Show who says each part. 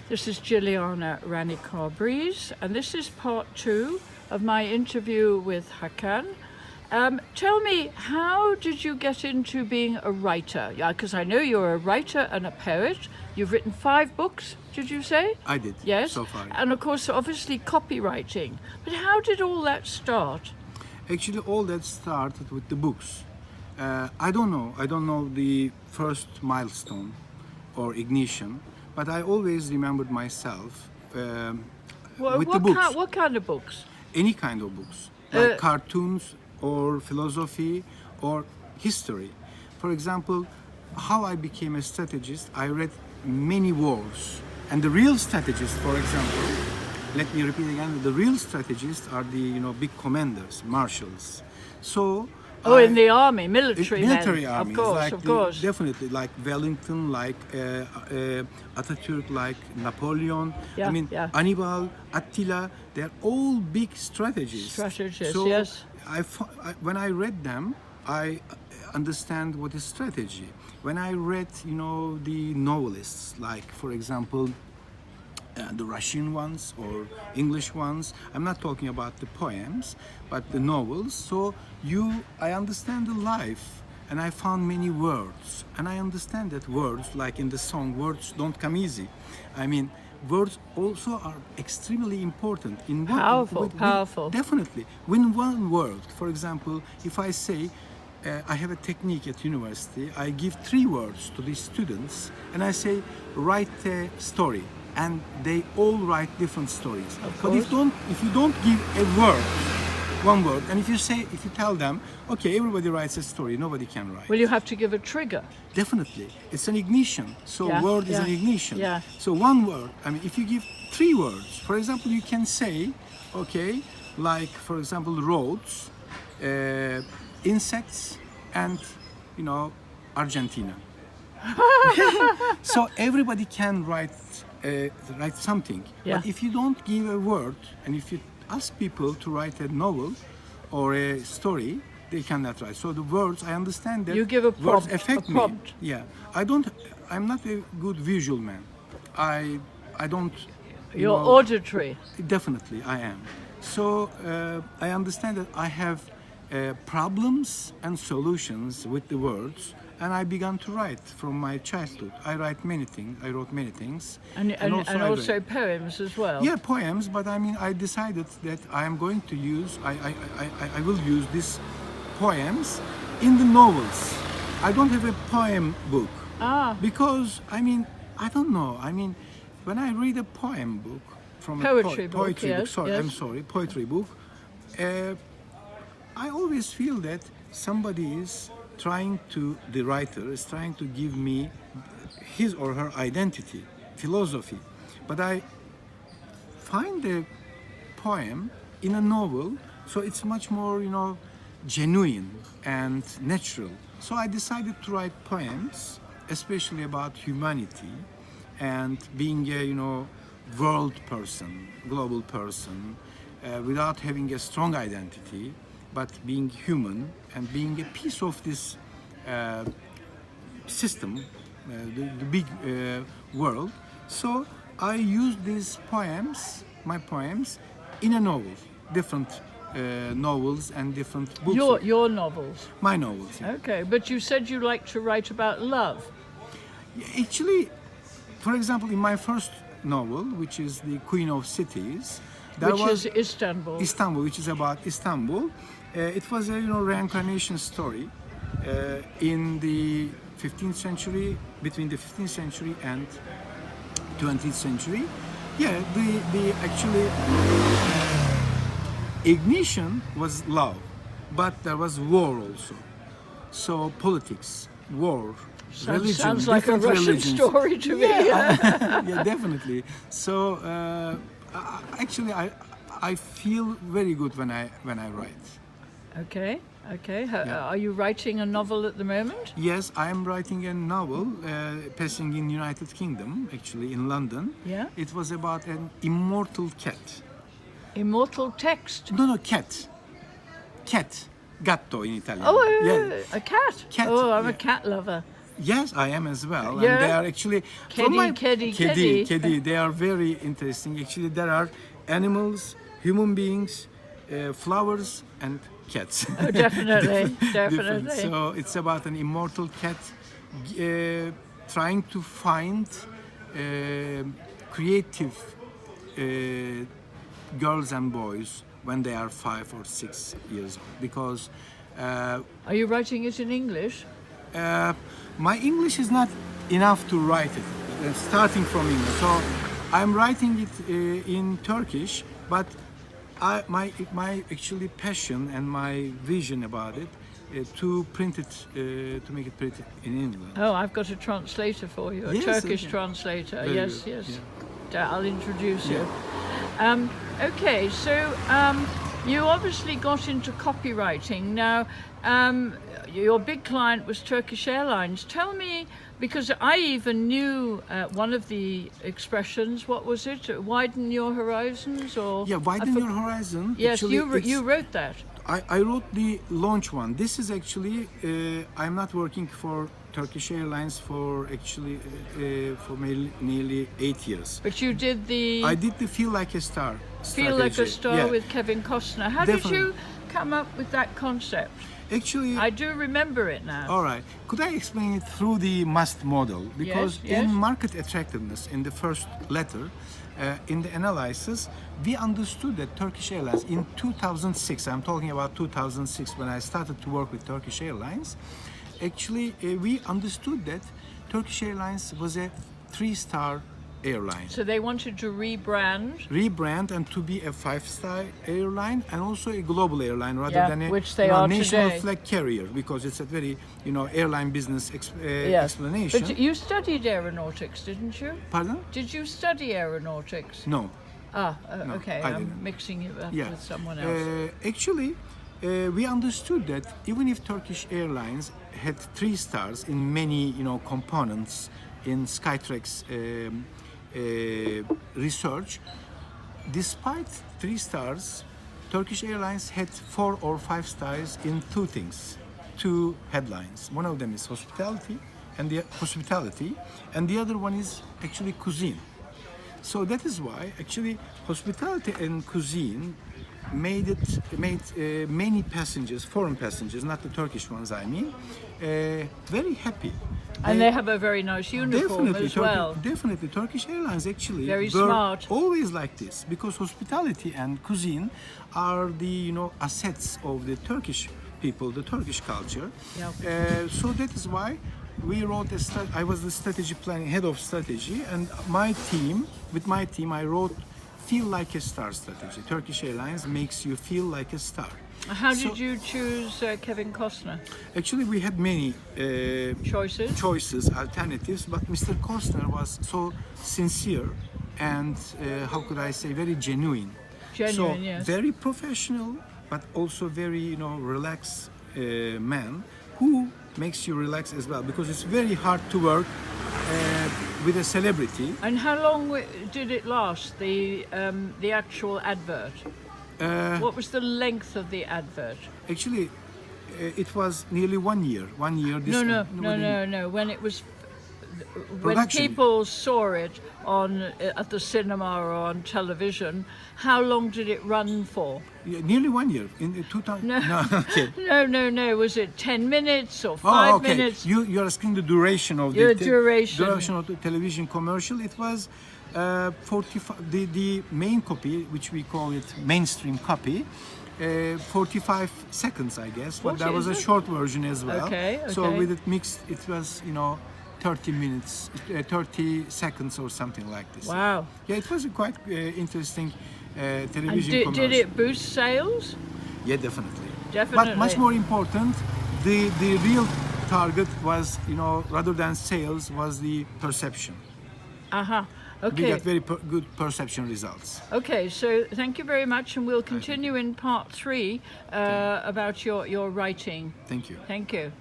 Speaker 1: This is Jilliana Ranicar-Breese, and this is part 2 of my interview with Hakan. Tell me, how did you get into being a writer? Yeah, because I know you're a writer and a poet. You've written 5 books, did you say?
Speaker 2: I did.
Speaker 1: Yes.
Speaker 2: So far.
Speaker 1: And of course, obviously, copywriting. But how did all that start?
Speaker 2: Actually, all that started with the books. I don't know the first milestone or ignition, but I always remembered myself with the books.
Speaker 1: What kind of books?
Speaker 2: Any kind of books, like cartoons or philosophy or history. For example, how I became a strategist, I read many wars. And the real strategists, for example, let me repeat again, the real strategists are the big commanders, marshals. So
Speaker 1: in the army, military
Speaker 2: armies,
Speaker 1: of course.
Speaker 2: Definitely, like Wellington, like Atatürk, like Napoleon. Hannibal, Attila, they're all big strategists. So
Speaker 1: yes.
Speaker 2: When I read them, I understand what is strategy. When I read, the novelists, like, for example, the Russian ones or English ones. I'm not talking about the poems, but the novels. So I understand the life, and I found many words. And I understand that words, like in the song, words don't come easy. I mean, words also are extremely important.
Speaker 1: Powerful.
Speaker 2: Definitely. When one word, for example, if I say, I have a technique at university, I give 3 words to the students, and I say, write a story. And they all write different stories. But if you don't give one word, and if you tell them, okay, everybody writes a story, nobody can write.
Speaker 1: Well, you have to give a trigger.
Speaker 2: Definitely, it's an ignition. So word is an ignition.
Speaker 1: Yeah.
Speaker 2: So one word. I mean, if you give 3 words, for example, you can say, okay, like for example, roads, insects, and Argentina. So everybody can write something.
Speaker 1: Yeah.
Speaker 2: But if you don't give a word, and if you ask people to write a novel or a story, they cannot write. So the words, I understand that
Speaker 1: you give a prompt,
Speaker 2: words affect me. Yeah. I'm not a good visual man. I don't.
Speaker 1: You're auditory.
Speaker 2: Definitely, I am. So I understand that I have problems and solutions with the words. And I began to write from my childhood. I wrote many things.
Speaker 1: And also poems as well.
Speaker 2: Yeah, poems, but I mean, I decided that I am going to use, I will use these poems in the novels. I don't have a poem book. Because, I mean, I don't know. I mean, when I read a poem book from
Speaker 1: poetry book,
Speaker 2: poetry book, I always feel that somebody is the writer is trying to give me his or her identity, philosophy. But I find the poem in a novel, so it's much more, genuine and natural. So I decided to write poems, especially about humanity and being a, world person, global person, without having a strong identity, but being human and being a piece of this system, the big world. So I used these poems, my poems, in a novel, different novels and different books.
Speaker 1: Your novels?
Speaker 2: My novels, yeah.
Speaker 1: Okay, but you said you like to write about love.
Speaker 2: Actually, for example, in my first novel, which is The Queen of Cities,
Speaker 1: which is Istanbul.
Speaker 2: Istanbul, which is about Istanbul. It was a reincarnation story in the 15th century, between the 15th century and 20th century. Yeah, the actually ignition was love, but there was war also. So politics, war, religion.
Speaker 1: Sounds like a Russian story to me.
Speaker 2: Yeah, definitely. So actually, I feel very good when I write.
Speaker 1: Okay. Are you writing a novel at the moment?
Speaker 2: Yes, I am writing a novel passing in United Kingdom, actually in London.
Speaker 1: Yeah.
Speaker 2: It was about an immortal cat.
Speaker 1: Immortal text?
Speaker 2: No, cat. Gatto in Italian.
Speaker 1: A cat?
Speaker 2: Cat.
Speaker 1: Oh, I'm a cat lover.
Speaker 2: Yes, I am as well.
Speaker 1: Yeah?
Speaker 2: And they are actually
Speaker 1: Keddy.
Speaker 2: They are very interesting. Actually, there are animals, human beings, flowers, and cats.
Speaker 1: Oh, definitely,
Speaker 2: Different.
Speaker 1: definitely.
Speaker 2: So it's about an immortal cat trying to find creative girls and boys when they are 5 or 6 years old. Because
Speaker 1: Are you writing it in English?
Speaker 2: my English is not enough to write it, starting from English. So I'm writing it in Turkish, but my actually passion and my vision about it to print it, to make it printed in England.
Speaker 1: Oh, I've got a translator for you, a
Speaker 2: Yes,
Speaker 1: Turkish
Speaker 2: okay.
Speaker 1: translator.
Speaker 2: Very
Speaker 1: Yes,
Speaker 2: good,
Speaker 1: yes.
Speaker 2: yeah.
Speaker 1: I'll introduce you.
Speaker 2: Yeah.
Speaker 1: Okay, so you obviously got into copywriting. Now, your big client was Turkish Airlines. Tell me, because I even knew one of the expressions. What was it? Widen your horizons, or
Speaker 2: Yeah, widen your horizon.
Speaker 1: Yes,
Speaker 2: Actually,
Speaker 1: you wrote that.
Speaker 2: I wrote the launch one. This is actually I'm not working for Turkish Airlines for actually for nearly 8 years.
Speaker 1: But you did the
Speaker 2: I did the Feel Like a Star.
Speaker 1: Feel Like a
Speaker 2: strategy.
Speaker 1: Star
Speaker 2: Yeah.
Speaker 1: with Kevin Costner. How
Speaker 2: Definitely.
Speaker 1: did you come up with that concept?
Speaker 2: Actually,
Speaker 1: I do remember it now.
Speaker 2: all right. Could I explain it through the M.U.S.T model? Because
Speaker 1: Yes, yes.
Speaker 2: in market attractiveness, in the first letter, in the analysis, we understood that Turkish Airlines in 2006, I'm talking about 2006 when I started to work with Turkish Airlines, actually we understood that Turkish Airlines was a 3-star airline.
Speaker 1: So they wanted to
Speaker 2: Rebrand and to be a 5-star airline and also a global airline rather
Speaker 1: Yeah,
Speaker 2: than a
Speaker 1: which they are
Speaker 2: national
Speaker 1: today.
Speaker 2: flag carrier, because it's a very airline business
Speaker 1: Yes.
Speaker 2: explanation.
Speaker 1: But you studied aeronautics, didn't you?
Speaker 2: Pardon?
Speaker 1: Did you study aeronautics?
Speaker 2: No.
Speaker 1: No, okay.
Speaker 2: I
Speaker 1: I'm
Speaker 2: didn't.
Speaker 1: mixing it up
Speaker 2: Yeah.
Speaker 1: with someone else.
Speaker 2: Actually, we understood that even if Turkish Airlines had 3 stars in many components in Skytrax research, despite 3 stars, Turkish Airlines had 4 or 5 stars in 2 things, 2 headlines. One of them is hospitality, and the other one is actually cuisine. So that is why actually hospitality and cuisine made many passengers, foreign passengers, not the Turkish ones, I mean, very happy.
Speaker 1: And they have a very nice uniform as well.
Speaker 2: Definitely, Turkish Airlines actually
Speaker 1: Very
Speaker 2: were
Speaker 1: smart.
Speaker 2: always like this, because hospitality and cuisine are the assets of the Turkish people, the Turkish culture.
Speaker 1: Yeah.
Speaker 2: So that is why we wrote I was the strategy planning head of strategy, and with my team, I wrote Feel Like a Star strategy. Turkish Airlines makes you feel like a star.
Speaker 1: How did you choose Kevin Costner?
Speaker 2: Actually, we had many
Speaker 1: Choices?
Speaker 2: alternatives, but Mr. Costner was so sincere and how could I say, very genuine.
Speaker 1: Genuine,
Speaker 2: So
Speaker 1: yes.
Speaker 2: very professional, but also very relaxed man who makes you relax as well, because it's very hard to work with a celebrity.
Speaker 1: And how long did it last, the actual advert? What was the length of the advert?
Speaker 2: Actually, it was nearly 1 year. 1 year.
Speaker 1: No. When it was, when
Speaker 2: Production.
Speaker 1: people saw it at the cinema or on television, how long did it run for?
Speaker 2: Yeah, nearly 1 year. In 2000.
Speaker 1: No.
Speaker 2: Okay.
Speaker 1: No. Was it 10 minutes or 5
Speaker 2: Oh, okay.
Speaker 1: minutes?
Speaker 2: You're asking the duration of
Speaker 1: The
Speaker 2: the
Speaker 1: duration.
Speaker 2: of the television commercial. It was 45. The main copy, which we call it mainstream copy, 45 seconds, I guess. But
Speaker 1: 40,
Speaker 2: there was a
Speaker 1: is it?
Speaker 2: short version as well.
Speaker 1: Okay.
Speaker 2: So with it mixed, it was 30 minutes, 30 seconds or something like this.
Speaker 1: Wow.
Speaker 2: Yeah, it was a quite interesting
Speaker 1: And
Speaker 2: television commercial.
Speaker 1: did it boost sales?
Speaker 2: Yeah, definitely.
Speaker 1: Definitely.
Speaker 2: But much more important, the real target was, rather than sales, was the perception.
Speaker 1: Uh-huh.
Speaker 2: We
Speaker 1: Okay.
Speaker 2: got very good perception results.
Speaker 1: Okay, so thank you very much, and we'll continue in part 3 about your writing.
Speaker 2: Thank you.
Speaker 1: Thank you.